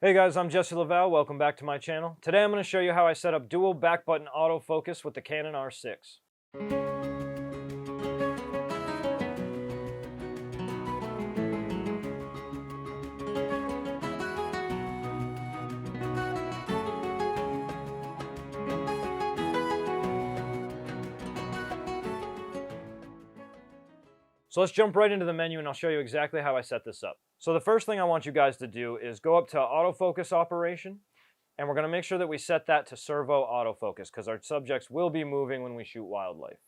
Hey guys, I'm Jesse Lavelle. Welcome back to my channel. Today I'm going to show you how I set up dual back button autofocus with the Canon R6. So let's jump right into the menu and I'll show you exactly how I set this up. So the first thing I want you guys to do is go up to autofocus operation, and we're going to make sure that we set that to servo autofocus because our subjects will be moving when we shoot wildlife.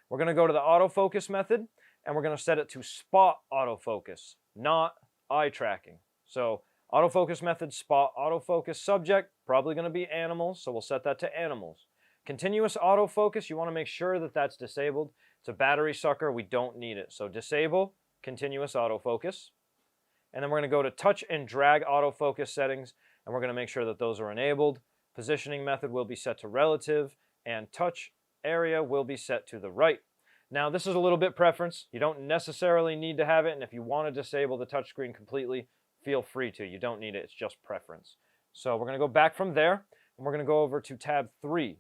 We're going to go to the autofocus method and we're going to set it to spot autofocus, not eye tracking. So autofocus method, spot autofocus, subject, probably going to be animals, so we'll set that to animals. Continuous autofocus, you want to make sure that that's disabled. It's a battery sucker, we don't need it. So disable continuous autofocus. And then we're going to go to touch and drag autofocus settings, and we're going to make sure that those are enabled. Positioning method will be set to relative, and touch area will be set to the right. Now this is a little bit preference. You don't necessarily need to have it, and if you want to disable the touchscreen completely, feel free to. You don't need it, it's just preference. So we're going to go back from there, and we're going to go over to tab 3.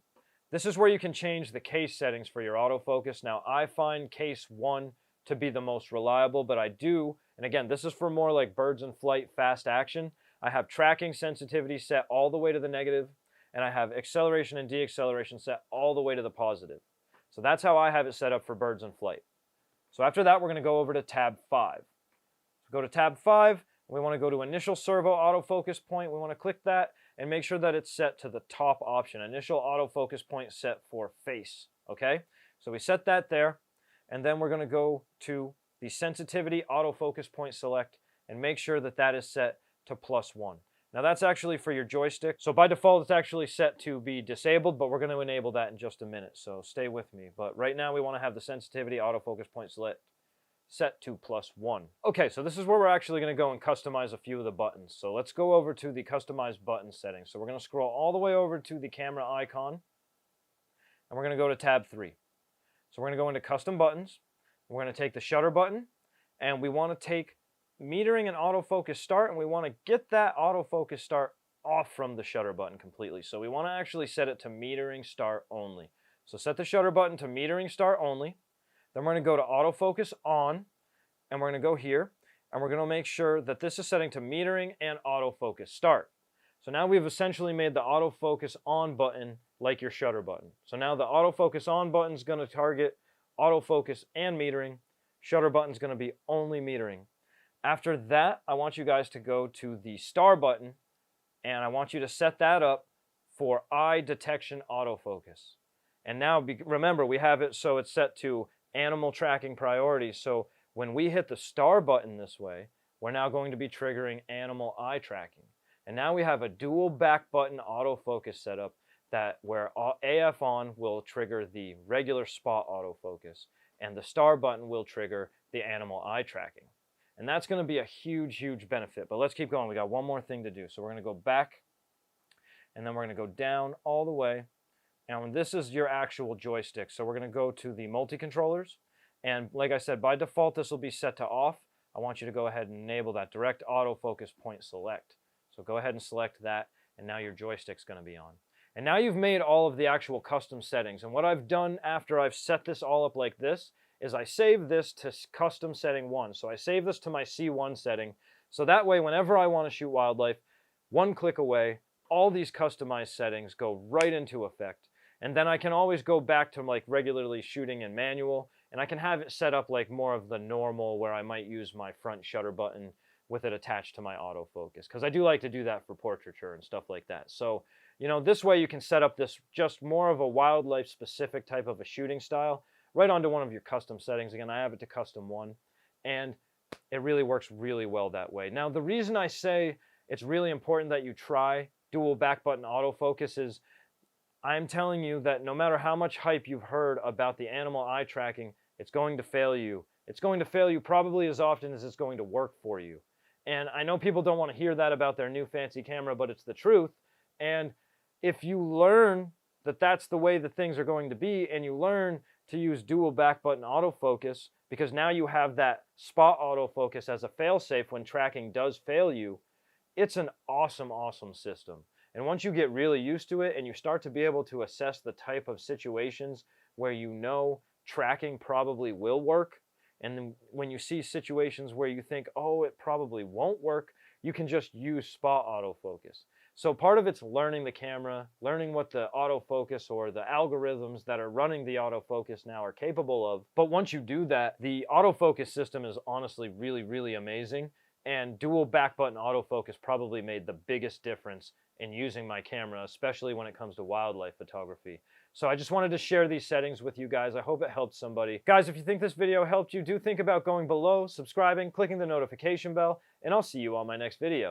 This is where you can change the case settings for your autofocus. Now I find case 1 to be the most reliable, but I do, and again, this is for more like birds in flight, fast action. I have tracking sensitivity set all the way to the negative, and I have acceleration and deceleration set all the way to the positive. So that's how I have it set up for birds in flight. So after that, we're going to go over to tab 5. So go to tab 5, we want to go to initial servo autofocus point. We want to click that and make sure that it's set to the top option. Initial autofocus point set for face, okay? So we set that there, and then we're going to go to the sensitivity autofocus point select and make sure that that is set to +1. Now that's actually for your joystick. So by default, it's actually set to be disabled, but we're going to enable that in just a minute. So stay with me. But right now we want to have the sensitivity autofocus point select set to +1. Okay, so this is where we're actually going to go and customize a few of the buttons. So let's go over to the customized button settings. So we're going to scroll all the way over to the camera icon, and we're going to go to tab 3. So we're going to go into custom buttons. We're going to take the shutter button, and we want to take metering and autofocus start, and we want to get that autofocus start off from the shutter button completely. So we want to actually set it to metering start only. So set the shutter button to metering start only. Then we're going to go to autofocus on, and we're going to go here, and we're going to make sure that this is setting to metering and autofocus start. So now we've essentially made the autofocus on button like your shutter button. So now the autofocus on button is going to target autofocus and metering. Shutter button is going to be only metering. After that, I want you guys to go to the star button, and I want you to set that up for eye detection autofocus. And now, remember, we have it so it's set to animal tracking priority. So when we hit the star button this way, we're now going to be triggering animal eye tracking. And now we have a dual back button autofocus setup that where AF on will trigger the regular spot autofocus, and the star button will trigger the animal eye tracking. And that's going to be a huge, huge benefit. But let's keep going. We got one more thing to do. So we're going to go back, and then we're going to go down all the way. And this is your actual joystick. So we're going to go to the multi-controllers. And like I said, by default, this will be set to off. I want you to go ahead and enable that direct autofocus point select. So go ahead and select that, and now your joystick's going to be on. And now you've made all of the actual custom settings. And what I've done after I've set this all up like this is I save this to custom setting 1. So I save this to my C1 setting. So that way, whenever I want to shoot wildlife, one click away, all these customized settings go right into effect. And then I can always go back to like regularly shooting in manual, and I can have it set up like more of the normal where I might use my front shutter button with it attached to my autofocus, because I do like to do that for portraiture and stuff like that. So, you know, this way you can set up this just more of a wildlife specific type of a shooting style right onto one of your custom settings. Again, I have it to custom 1, and it really works really well that way. Now, the reason I say it's really important that you try dual back button autofocus is I'm telling you that no matter how much hype you've heard about the animal eye tracking, it's going to fail you. It's going to fail you probably as often as it's going to work for you. And I know people don't want to hear that about their new fancy camera, but it's the truth. And if you learn that that's the way that things are going to be, and you learn to use dual back button autofocus, because now you have that spot autofocus as a fail-safe when tracking does fail you, It's an awesome, awesome system. And once you get really used to it and you start to be able to assess the type of situations where you know tracking probably will work, and then when you see situations where you think, oh, it probably won't work, you can just use spot autofocus. So part of it's learning the camera, learning what the autofocus or the algorithms that are running the autofocus now are capable of. But once you do that, the autofocus system is honestly really, really amazing. And dual back button autofocus probably made the biggest difference in using my camera, especially when it comes to wildlife photography. So I just wanted to share these settings with you guys. I hope it helped somebody. Guys, if you think this video helped you, do think about going below, subscribing, clicking the notification bell, and I'll see you on my next video.